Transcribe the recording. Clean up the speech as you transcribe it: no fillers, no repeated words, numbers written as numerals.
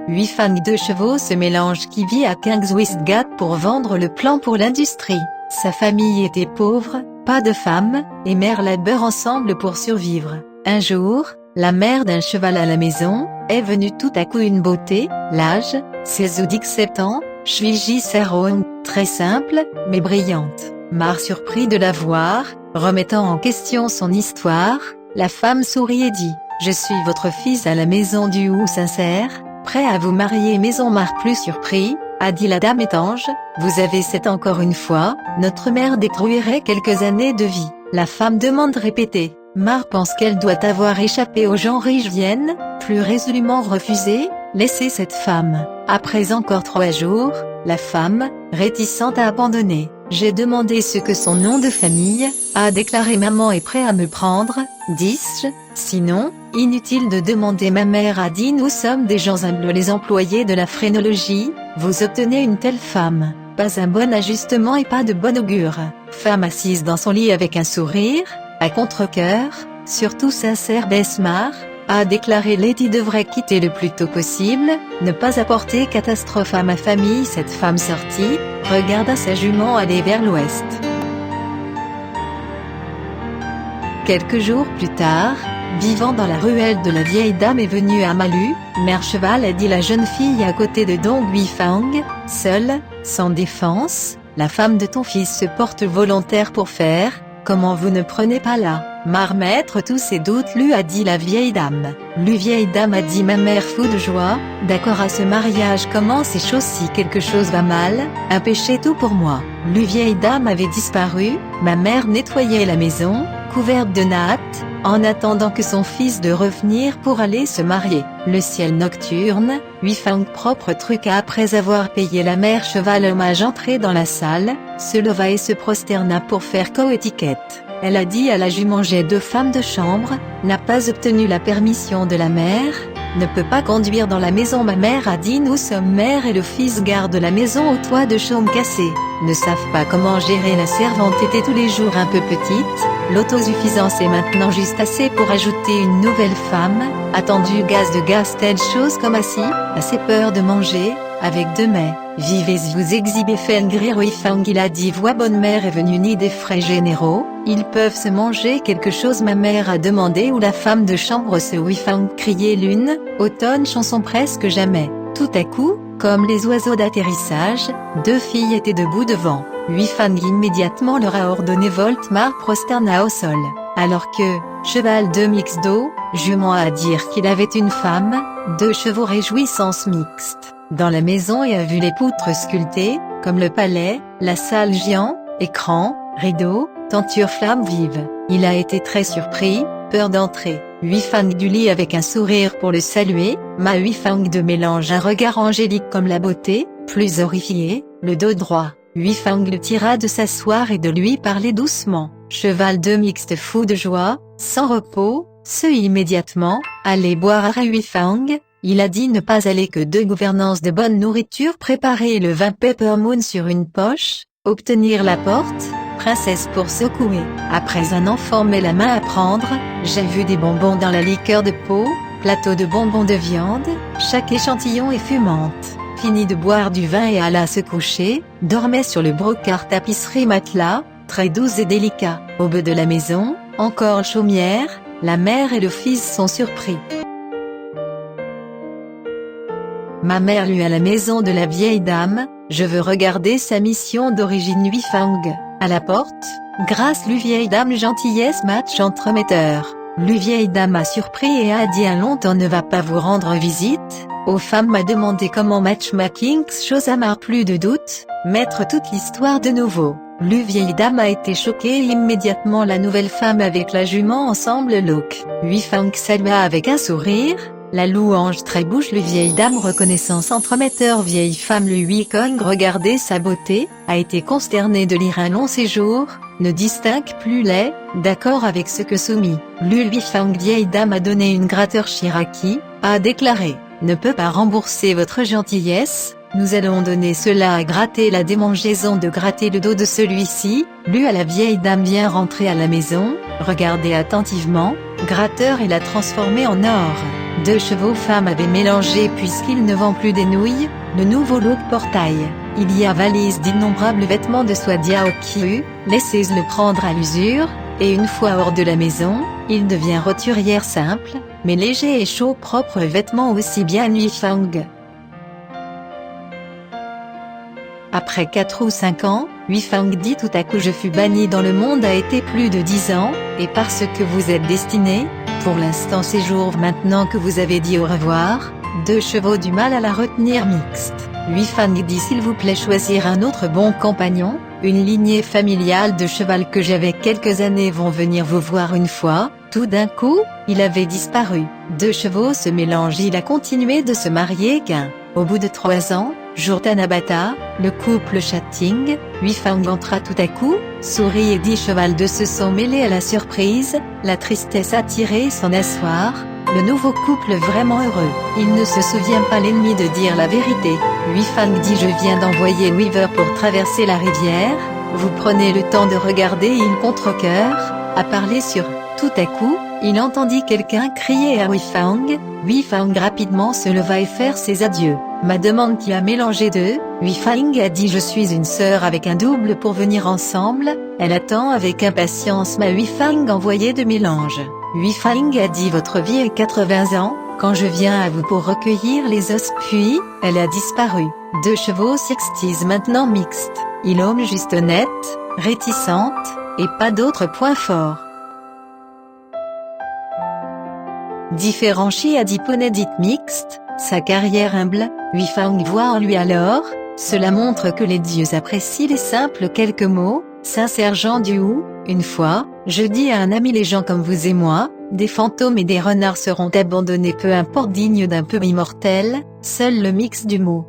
Huifang 2 chevaux ce mélange qui vit à Kingswistgat pour vendre le plan pour l'industrie. Sa famille était pauvre, pas de femme, et mère labeur ensemble pour survivre. Un jour, la mère d'un cheval à la maison, est venue tout à coup une beauté, l'âge, 16 ou 17 ans, Shviji Saron, très simple, mais brillante. Mar surpris de la voir, remettant en question son histoire, la femme sourit et dit « Je suis votre fils à la maison du Hou sincère, prêt à vous marier. » Maison Mar plus surpris, a dit la dame étanche, « Vous avez cette encore une fois, notre mère détruirait quelques années de vie. » La femme demande répétée. Mar pense qu'elle doit avoir échappé aux gens riches viennent, plus résolument refuser, laisser cette femme. Après encore 3 jours, la femme, réticente à abandonner. J'ai demandé ce que son nom de famille, a déclaré maman est prêt à me prendre, dis-je, sinon, inutile de demander ma mère a dit nous sommes des gens humbles les employés de la phrénologie, vous obtenez une telle femme, pas un bon ajustement et pas de bon augure. Femme assise dans son lit avec un sourire, à contre-cœur, surtout sincère Besmar, a déclaré Lady devrait quitter le plus tôt possible, ne pas apporter catastrophe à ma famille. Cette femme sortit, regarda sa jument aller vers l'ouest. Quelques jours plus tard, vivant dans la ruelle de la vieille dame est venue à Malu, mère cheval a dit la jeune fille à côté de Dong Huifang, seule, sans défense, la femme de ton fils se porte volontaire pour faire, comment vous ne prenez pas là? Mar mettre tous ses doutes lui a dit la vieille dame. Lui vieille dame a dit ma mère fou de joie, d'accord à ce mariage comment ces choses si quelque chose va mal, un péché tout pour moi. Lui vieille dame avait disparu, ma mère nettoyait la maison, couverte de nattes, en attendant que son fils de revenir pour aller se marier. Le ciel nocturne, Huifang propre truc après avoir payé la mère cheval hommage entrée dans la salle, se leva et se prosterna pour faire coétiquette. Elle a dit à la jument j'ai 2 femmes de chambre, n'a pas obtenu la permission de la mère, ne peut pas conduire dans la maison. Ma mère a dit nous sommes mère et le fils garde la maison au toit de chaume cassé, ne savent pas comment gérer. La servante était tous les jours un peu petite, l'autosuffisance est maintenant juste assez pour ajouter une nouvelle femme, attendu gaz de gaz telle chose comme assis, assez peur de manger, avec 2 mets. Vivez vous exhibez Fengrir Huifang il a dit voix bonne mère est venue ni des frais généraux, ils peuvent se manger quelque chose ma mère a demandé ou la femme de chambre se Huifang criait l'une, automne chanson presque jamais. Tout à coup, comme les oiseaux d'atterrissage, 2 filles étaient debout devant. Huifang immédiatement leur a ordonné Voltmar prosterna au sol. Alors que, cheval de mix d'eau, jument à dire qu'il avait une femme, 2 chevaux réjouissance mixte. Dans la maison et a vu les poutres sculptées, comme le palais, la salle géant, écran, rideaux, tenture flamme vive. Il a été très surpris, peur d'entrer. Huifang du lit avec un sourire pour le saluer, ma Huifang de mélange un regard angélique comme la beauté, plus horrifié, le dos droit. Huifang le tira de s'asseoir et de lui parler doucement. Cheval de mixte fou de joie, sans repos, ce immédiatement, aller boire à Huifang. Il a dit ne pas aller que de gouvernance de bonne nourriture préparer le vin Peppermoon sur une poche, obtenir la porte, princesse pour secouer. Après un enfant met la main à prendre, j'ai vu des bonbons dans la liqueur de peau, plateau de bonbons de viande, chaque échantillon est fumante. Fini de boire du vin et alla se coucher, dormait sur le brocart tapisserie matelas, très doux et délicat. Au bout de la maison, encore chaumière, la mère et le fils sont surpris. Ma mère lui à la maison de la vieille dame, je veux regarder sa mission d'origine Huifang. À la porte, grâce lui vieille dame gentillesse match entremetteur. Lui vieille dame a surpris et a dit un longtemps ne va pas vous rendre visite. Aux femmes m'a demandé comment matchmaking chose à mar plus de doute, mettre toute l'histoire de nouveau. Lui vieille dame a été choquée immédiatement la nouvelle femme avec la jument ensemble look. Huifang salua avec un sourire. La louange très bouche le vieille dame reconnaissance entremetteur vieille femme le Huikong regardait sa beauté, a été consternée de lire un long séjour, ne distingue plus les, d'accord avec ce que soumis. Huifang vieille dame a donné une gratteur Shiraki, a déclaré, ne peut pas rembourser votre gentillesse, nous allons donner cela à gratter la démangeaison de gratter le dos de celui-ci, lu à la vieille dame vient rentrer à la maison, regardez attentivement, gratteur et l'a transformé en or. 2 chevaux femme avait mélangé puisqu'il ne vend plus des nouilles, le nouveau look portail. Il y a valise d'innombrables vêtements de soie Diaokiu, laissez-le prendre à l'usure, et une fois hors de la maison, il devient roturière simple, mais léger et chaud propre vêtements aussi bien Huifang. Après 4 ou 5 ans, Huifang dit tout à coup je fus banni dans le monde a été plus de 10 ans, et parce que vous êtes destiné, pour l'instant séjour maintenant que vous avez dit au revoir, 2 chevaux du mal à la retenir mixte. Huifang dit s'il vous plaît choisir un autre bon compagnon, une lignée familiale de cheval que j'avais quelques années vont venir vous voir une fois, tout d'un coup, il avait disparu. 2 chevaux se mélangent il a continué de se marier au bout de 3 ans, jour Tanabata, le couple Chatting, Huifang entra tout à coup, sourit et dit cheval de se sont mêlés à la surprise, la tristesse a tiré son asseoir, le nouveau couple vraiment heureux. Il ne se souvient pas l'ennemi de dire la vérité. Huifang dit je viens d'envoyer Weaver pour traverser la rivière, vous prenez le temps de regarder il contre-cœur, à parler sur. Tout à coup, il entendit quelqu'un crier à Huifang. Huifang rapidement se leva et faire ses adieux. Ma demande qui a mélangé deux, Huifang a dit je suis une sœur avec un double pour venir ensemble, elle attend avec impatience ma Huifang envoyé de mélange. Huifang a dit votre vie est 80 ans, quand je viens à vous pour recueillir les os puis, elle a disparu. 2 chevaux sextise maintenant mixte, il homme juste honnête, réticente, et pas d'autres points forts. Différents chi a dit poney dit mixte, sa carrière humble, Huifang voit en lui alors, cela montre que les dieux apprécient les simples quelques mots, sincère Jean Duhou, une fois, je dis à un ami les gens comme vous et moi, des fantômes et des renards seront abandonnés peu importe dignes d'un peu immortel, seul le mix du mot